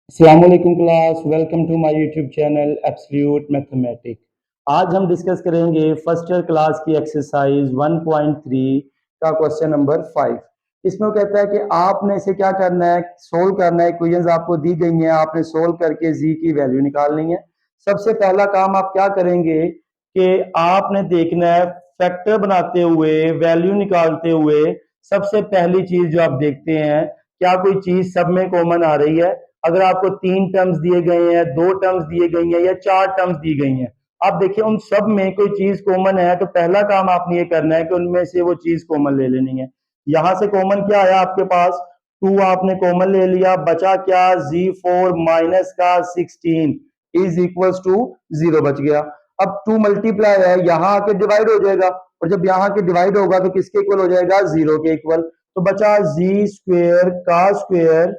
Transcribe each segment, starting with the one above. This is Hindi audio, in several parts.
अस्सलाम वालेकुम class, welcome to my YouTube channel absolute mathematics. आज हम डिस्कस करेंगे फर्स्ट ईयर क्लास की एक्सरसाइज 1.3 का क्वेश्चन नंबर 5। इसमें वो कहता है कि आपने इसे क्या करना है, सोल्व करना है। इक्वेशंस आपको दी गई हैं, आपने सोल्व करके जी की वैल्यू निकालनी है। सबसे पहला काम आप क्या करेंगे कि आपने देखना है फैक्टर बनाते हुए, वैल्यू निकालते हुए, सबसे पहली चीज जो आप देखते हैं क्या कोई चीज सब में कॉमन आ रही है। अगर आपको 3 टर्म्स दिए गए हैं, 2 टर्म्स दिए गई हैं या 4 टर्म्स दी गई हैं, आप देखिए उन सब में कोई चीज कॉमन है, तो पहला काम आपने ये करना है कि उनमें से वो चीज कॉमन ले लेनी है। यहां से कॉमन क्या आया आपके पास, 2 आपने कॉमन ले लिया, बचा क्या, Z4 माइनस का 16 इज इक्वल टू 0 बच गया। अब 2 मल्टीप्लाई है, यहां आके डिवाइड हो जाएगा, और जब यहां के डिवाइड होगा तो किसके इक्वल हो जाएगा, 0 के इक्वल। तो बचा जी स्क्वेयर का स्क्वेयर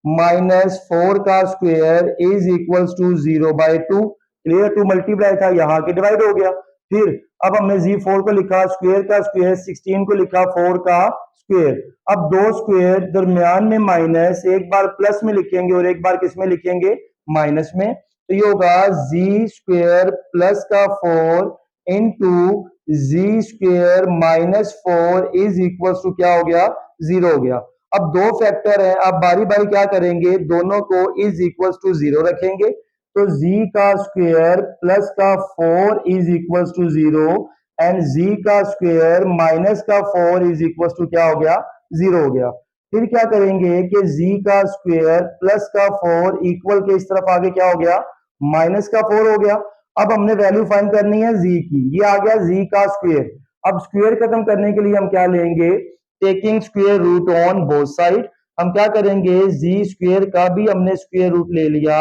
माइनस 4 का square is equal to 0/2। Clear, 2 multiply था, यहाँ के डिवाइड हो गया। फिर अब हमने Z4 को लिखा स्क्वेयर का स्क्वेयर, 16 को लिखा 4 का स्क्वेयर। अब दो स्क्वेयर दरमियान में माइनस, एक बार प्लस में लिखेंगे और एक बार किस में लिखेंगे, माइनस में। तो ये होगा जी स्क्वेयर प्लस का 4 into z square minus 4 is equal to क्या हो गया, 0 हो गया। अब दो फैक्टर है, अब बारी बारी क्या करेंगे, दोनों को इज इक्वल टू 0 रखेंगे। तो z का स्क्वेयर प्लस का 4 is equal to 0 and z का स्क्वेयर माइनस का 4 इज इक्वल टू क्या हो गया, 0 हो गया। फिर क्या करेंगे कि z का स्क्वेयर प्लस का 4 इक्वल के इस तरफ आगे क्या हो गया, माइनस का 4 हो गया। अब हमने वैल्यू फाइंड करनी है z की, ये आ गया z का स्क्वेयर। अब स्क्वेयर खत्म करने के लिए हम क्या लेंगे, taking square root on both side. हम क्या करेंगे, जी स्क्वेयर का भी हमने स्क्वेयर रूट ले लिया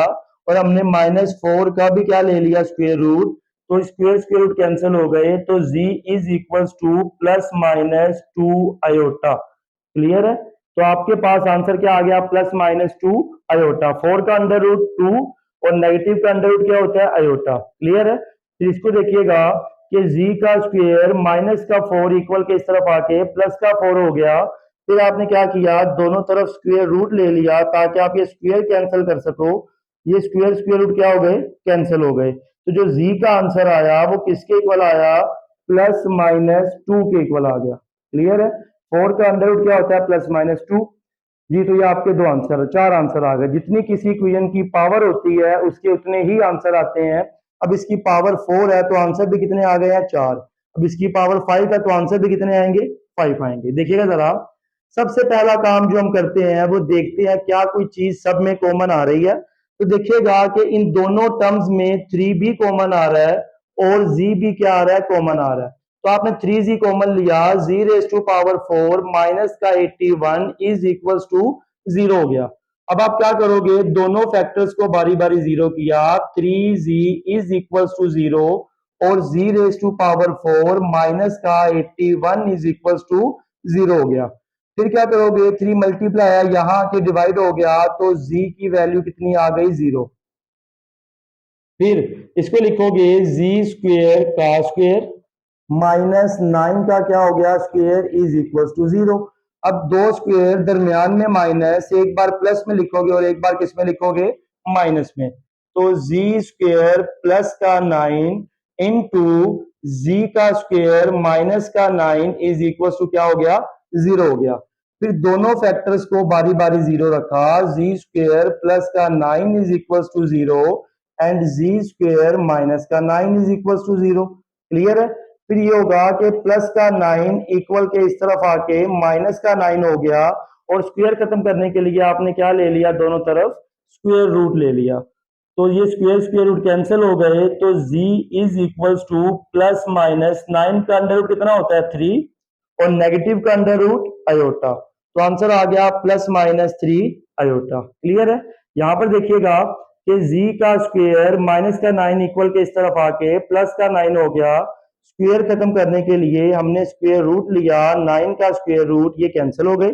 और हमने -4 का भी क्या ले लिया, स्क्वेयर रूट। तो स्क्वेयर स्क्वेयर रूट कैंसिल हो गए, तो Z is equal to plus minus 2 iota. Clear है, तो आपके पास आंसर क्या आ गया, प्लस माइनस 2 आयोटा। 4 का अंडर रूट 2 और नेगेटिव का अंडर रूट क्या होता है, आयोटा। क्लियर है, फिर इसको देखिएगा कि z का स्क्वेयर माइनस का 4 इक्वल के इस तरफ आके प्लस का 4 हो गया। फिर आपने क्या किया, दोनों तरफ स्क्वेयर रूट ले लिया ताकि आप ये स्क्वेयर कैंसिल कर सको। ये स्क्वेयर स्क्वेयर रूट क्या हो गए, कैंसिल हो गए। तो जो z का आंसर आया वो किसके इक्वल आया, प्लस माइनस 2 के इक्वल आ गया। क्लियर है, 4 का अंडर रूट क्या होता है, प्लस माइनस 2। जी, तो ये आपके दो आंसर, 4 आंसर आ गए। जितनी किसी इक्वेशन की पावर होती है उसके उतने ही आंसर आते हैं। अब इसकी पावर 4 है तो आंसर भी कितने आ गए हैं, 4। अब इसकी पावर 5 है तो आंसर भी कितने आएंगे, 5 आएंगे। देखिएगा जरा, सबसे पहला काम जो हम करते हैं वो देखते हैं क्या कोई चीज सब में कॉमन आ रही है। तो देखिएगा कि इन दोनों टर्म्स में 3 भी कॉमन आ रहा है और z भी क्या आ रहा है, कॉमन आ रहा है। तो आपने 3z कॉमन लिया, z raise to power 4 minus का 81 इज इक्वल टू 0 हो गया। अब आप क्या करोगे, दोनों फैक्टर्स को बारी बारी 0 किया, 3z इज इक्वल टू 0 और z raise to power 4 minus का 81 इज इक्वल टू 0 हो गया। फिर क्या करोगे, 3 मल्टीप्लाई है, यहां के डिवाइड हो गया, तो z की वैल्यू कितनी आ गई, 0। फिर इसको लिखोगे जी स्क्वेयर का स्क्वेयर माइनस 9 का क्या हो गया, स्क्वेयर इज इक्वल टू 0। अब दो स्क्वेयर दरमियान में माइनस, एक बार प्लस में लिखोगे और एक बार किस में लिखोगे, माइनस में। तो जी स्क्वेयर प्लस का 9 इंटू जी का स्क्वेयर माइनस का 9 इज इक्वल टू क्या हो गया, 0 हो गया। फिर दोनों फैक्टर्स को बारी बारी 0 रखा, जी स्क्वेयर प्लस का 9 is equal to 0 and ji square minus का 9 इज इक्वल टू 0। क्लियर है, फिर ये होगा कि प्लस का 9 इक्वल के इस तरफ आके माइनस का 9 हो गया, और स्क्वेयर खत्म करने के लिए आपने क्या ले लिया, दोनों तरफ स्क्वेयर रूट ले लिया। तो ये स्क्वेयर स्क्वेयर रूट कैंसिल हो गए, तो z is equal to plus minus 9 का अंडर रूट कितना होता है, 3 और नेगेटिव का अंडर रूट आयोटा। तो आंसर आ गया प्लस माइनस 3 आयोटा। क्लियर है, यहां पर देखिएगा कि z का स्क्वेयर माइनस का 9 इक्वल के इस तरफ आके प्लस का 9 हो गया। स्क्वेयर खत्म करने के लिए हमने स्क्वेयर रूट लिया, 9 का स्क्वेयर रूट, ये कैंसिल हो गए।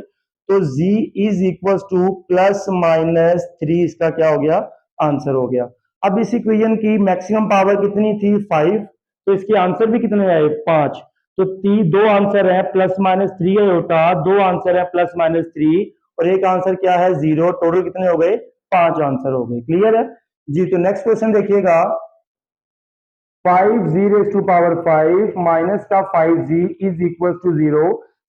तो z is equal to plus minus 3 इसका क्या हो गया, आंसर हो गया। अब इस इक्वेशन की मैक्सिमम पावर कितनी थी, 5। तो इसके आंसर भी कितने आए, 5। तो दो आंसर है, प्लस माइनस 3 आयोटा, दो आंसर है प्लस माइनस 3 और एक आंसर क्या है, 0। टोटल कितने हो गए, 5 आंसर हो गए। क्लियर है जी। तो नेक्स्ट क्वेश्चन देखिएगा, 5z raise to power 5 minus का 5z इज इक्वल टू 0।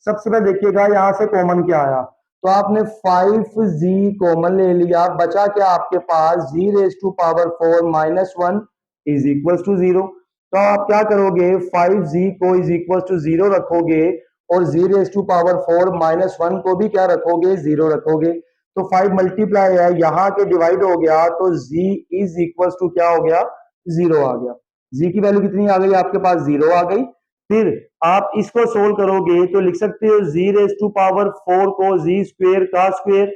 सबसे पहले देखिएगा यहां से कॉमन क्या आया, तो आपने 5z कॉमन ले लिया, बचा क्या आपके पास z raise to power 4 minus 1 is equal to 0। तो आप क्या करोगे, 5z को इज इक्वल टू 0 रखोगे और z raise to power 4 minus 1 को भी क्या रखोगे, 0 रखोगे। तो 5 मल्टीप्लाई है यहाँ के डिवाइड हो गया, तो z इज इक्वल टू क्या हो गया, 0 आ गया। जी की वैल्यू कितनी आ गई आपके पास, 0 आ गई। फिर आप इसको सोल्व करोगे तो लिख सकते हो जी रेज टू पावर 4 को जी स्क्वेयर का स्क्वेयर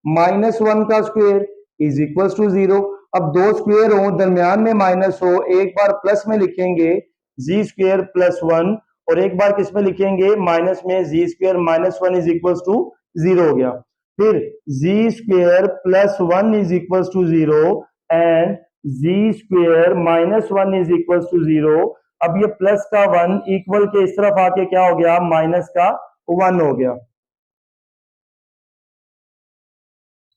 माइनस 1 का स्क्वेयर इज इक्वल टू 0। अब दो स्क्वेयर हो, दरमियान में माइनस हो, एक बार प्लस में लिखेंगे जी स्क्वेयर प्लस 1 और एक बार किस में लिखेंगे, माइनस में, Z square minus 1 is equal to 0 हो गया। फिर Z square plus 1 is equal to 0 and ji square minus 1 is equal to 0। अब ये प्लस का 1 इक्वल के इस तरफ आके क्या हो गया, माइनस का 1 हो गया।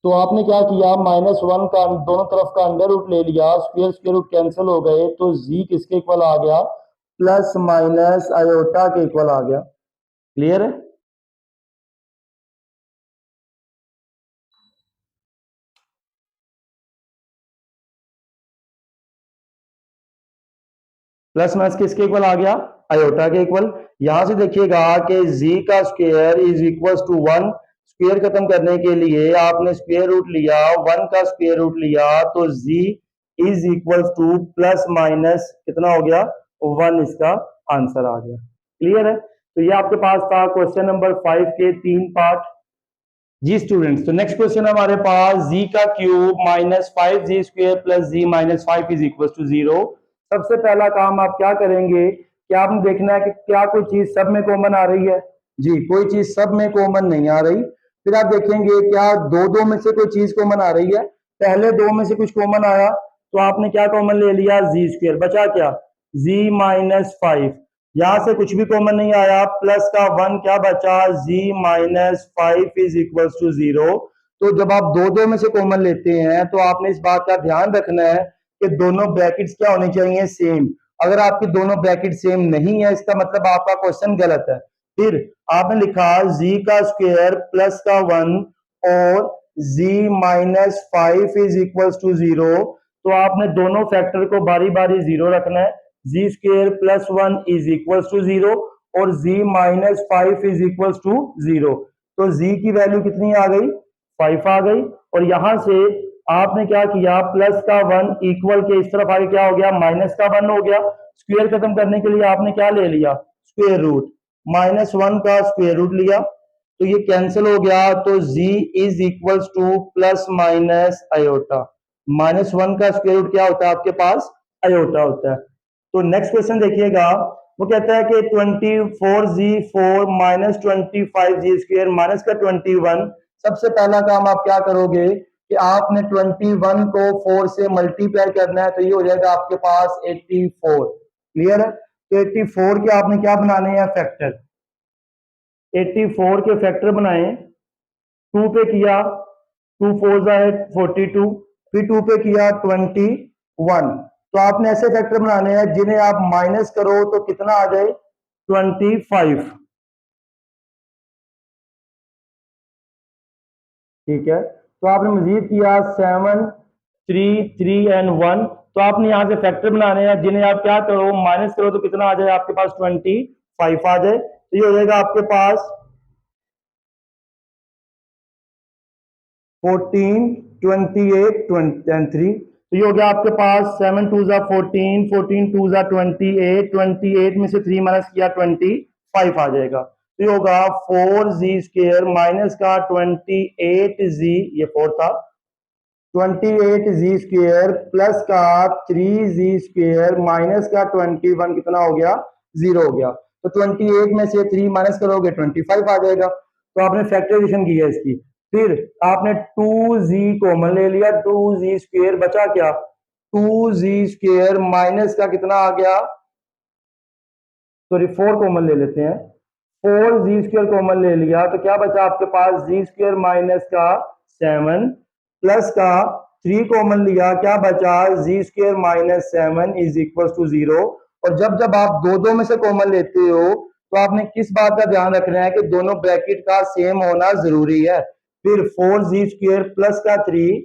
तो आपने क्या किया, माइनस 1 का दोनों तरफ का अंडर रूट ले लिया, स्क्वेयर स्क्वेयर रूट कैंसिल हो गए, तो जी किसके इक्वल आ गया, प्लस माइनस आयोटा के इक्वल आ गया। क्लियर है। प्लस माइनस किसके इक्वल आ गया, आयोटा के इक्वल। यहां से देखिएगा कि z का square is equal to 1, square खत्म करने के लिए आपने स्क्वायर रूट लिया, 1 का स्क्वायर रूट लिया, तो z is equal to plus minus कितना हो गया, 1 इसका आंसर आ गया। क्लियर है। तो ये आपके पास था क्वेश्चन नंबर 5 के 3 पार्ट। जी स्टूडेंट्स, तो नेक्स्ट क्वेश्चन हमारे पास z का cube minus 5z square plus z minus 5 is equal to 0। सबसे पहला काम आप क्या करेंगे, क्या आपने देखना है कि क्या कोई चीज सब में कॉमन आ रही है। जी, कोई चीज सब में कॉमन नहीं आ रही। फिर आप देखेंगे क्या दो दो में से कोई चीज कॉमन आ रही है। पहले दो में से कुछ कॉमन आया तो आपने क्या कॉमन ले लिया, जी स्क्वेयर, बचा क्या, z माइनस 5। यहां से कुछ भी कॉमन नहीं आया, प्लस का 1 क्या बचा, z minus 5 is equal to 0। तो जब आप दो दो में से कॉमन लेते हैं तो आपने इस बात का ध्यान रखना है कि दोनों ब्रैकेट्स क्या होनी चाहिए, सेम। अगर आपकी दोनों ब्रैकेट सेम नहीं है, इसका मतलब आपका क्वेश्चन गलत है। फिर आपने लिखा z का स्क्वायर प्लस का 1 और z minus 5 is equal to 0। तो आपने दोनों फैक्टर को बारी बारी 0 रखना है। Z square plus 1 is equal to 0 और z minus 5 is equal to 0। तो z की वैल्यू कितनी आ गई, 5 आ गई। और यहां से आपने क्या किया, प्लस का 1 इक्वल के इस तरफ आगे क्या हो गया, माइनस का 1 हो गया। स्क्वेयर खत्म करने के लिए आपने क्या ले लिया, स्क्वेयर रूट, माइनस 1 का स्क्वेयर रूट लिया, तो ये कैंसिल हो गया। तो z is equal to plus minus iota. Minus 1 का स्क्वेयर रूट क्या होता है आपके पास, आयोटा होता है। तो नेक्स्ट क्वेश्चन देखिएगा, वो कहता है कि 24z4 minus 25z square minus का 21। सबसे पहला काम आप क्या करोगे कि आपने 21 को 4 से मल्टीप्लाई करना है, तो ये हो जाएगा आपके पास 84। क्लियर है। तो 84 के आपने क्या बनाने हैं, फैक्टर। 84 के फैक्टर बनाए, 2 पे किया, 2 4 है 42, फिर 2 पे किया 21। तो आपने ऐसे फैक्टर बनाने हैं जिन्हें आप माइनस करो तो कितना आ जाए, 25। ठीक है। तो आपने मजीद किया 7 3 3 एंड 1। तो आपने यहां से फैक्टर बनाने हैं जिन्हें आप क्या करो, माइनस करो तो कितना आ जाए आपके पास, 25 आ जाए। तो ये हो जाएगा आपके पास 14 28 एंड 3। तो ये हो गया आपके पास 7 2 जा 14, 14 2 जा 28, 28 में से 3 माइनस किया 25 आ जाएगा। तो ये होगा 4z स्क्वेयर माइनस का 28z, ये 4 था, 28z स्क्वेयर प्लस का 3z स्क्वेयर माइनस का 21 कितना हो गया, 0 हो गया। तो 28 में से 3 माइनस करोगे 25 आ जाएगा। तो आपने फैक्टराइजेशन की है इसकी। फिर आपने 2z कॉमन ले लिया, 2z स्क्वेयर बचा क्या, 2z स्क्वेयर माइनस का कितना आ गया, सॉरी 4 कॉमन ले लेते हैं, 4z स्क्वेयर कॉमन ले लिया, तो क्या बचा आपके पास, z स्क्वेयर माइनस का 7 प्लस का 3 कॉमन लिया, क्या बचा Z square minus 7 is equal to 0। और जब जब आप दो दो में से कॉमन लेते हो तो आपने किस बात का ध्यान रखना है कि दोनों ब्रैकेट का सेम होना जरूरी है। फिर 4z² प्लस का 3,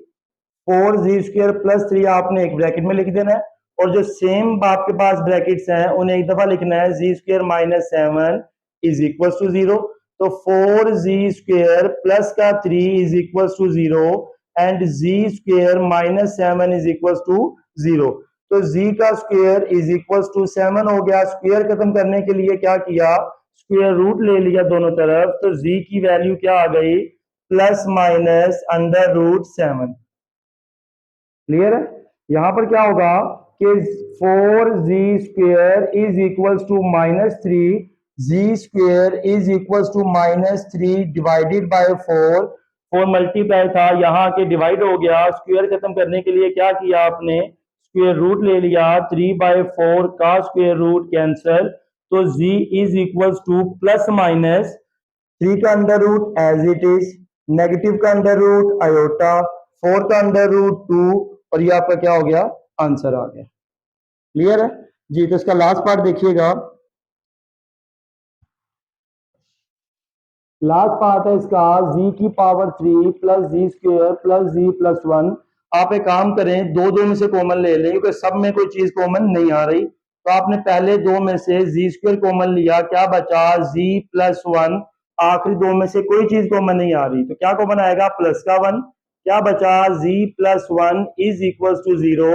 4z² प्लस 3 आपने एक ब्रैकेट में लिख देना है, और जो सेम आपके पास ब्रैकेट्स हैं उन्हें एक दफा लिखना है, z² minus 7 is equal to 0। तो 4z² प्लस का 3 is equal to 0 and z² minus 7 is equal to 0। तो z का स्क्वायर इज इक्वल टू 7 हो गया। स्क्वायर खत्म करने के लिए क्या किया, स्क्वायर रूट ले लिया दोनों तरफ, तो z की वैल्यू क्या आ गई, plus minus under root 7। Clear है। यहां पर क्या होगा कि 4z² is equal to -3, z² is equal to -3 divided by 4, 4 multiply था, यहाँ के डिवाइड हो गया। स्क्वायर खत्म करने के लिए क्या किया आपने, स्क्वायर रूट ले लिया, 3/4 का स्क्वायर रूट कैंसल, तो z is equal to plus minus 3 का under root as it is, negative का अंडर रूट आयोटा, 4 का अंडर रूट 2, और ये आपका क्या हो गया, आंसर आ गया। क्लियर है जी। तो इसका लास्ट पार्ट देखिएगा। लास्ट पार्ट है इसका, z की power 3 plus z² plus z plus 1। आप एक काम करें, दो दो में से कॉमन ले लें, क्योंकि सब में कोई चीज कॉमन नहीं आ रही, तो आपने पहले दो में से z² कॉमन लिया, क्या बचा z प्लस 1। आखिरी दो में से कोई चीज कॉमन नहीं आ रही, तो क्या कॉमन आएगा, प्लस का 1, क्या बचा z plus 1 is equal to 0।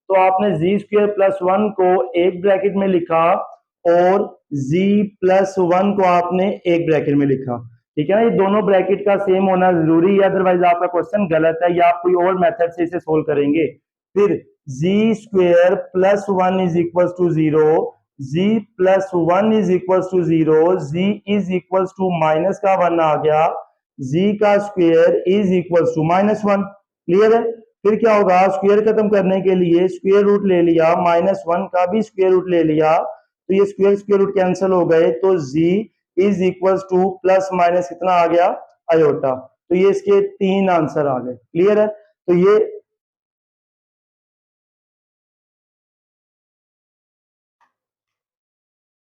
तो आपने z² प्लस 1 को एक ब्रैकेट में लिखा और z प्लस 1 को आपने एक ब्रैकेट में लिखा। ठीक है ना, ये दोनों ब्रैकेट का सेम होना जरूरी है, अदरवाइज आपका क्वेश्चन गलत है, या आप कोई और मेथड से इसे सोल्व करेंगे। फिर z² plus 1 is equal to 0, z plus 1 is equal to 0, z is equal to minus का 1 आ गया, z का square is equal to -1। Clear है। फिर क्या होगा, स्क्वायर खत्म करने के लिए स्क्वायर रूट ले लिया, -1 का भी स्क्वायर रूट ले लिया, तो ये स्क्वायर स्क्वायर रूट कैंसिल हो गए, तो z is equal to plus minus कितना आ गया, आयोटा। तो ये इसके 3 आंसर आ गए। क्लियर है।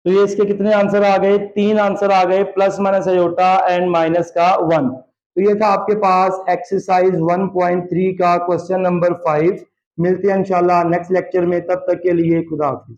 तो ये इसके कितने आंसर आ गए, 3 आंसर आ गए, plus minus iota and minus का 1। तो ये था आपके पास एक्सरसाइज 1.3 का क्वेश्चन नंबर 5। मिलते हैं इंशाल्लाह नेक्स्ट लेक्चर में, तब तक के लिए खुदा हाफिज।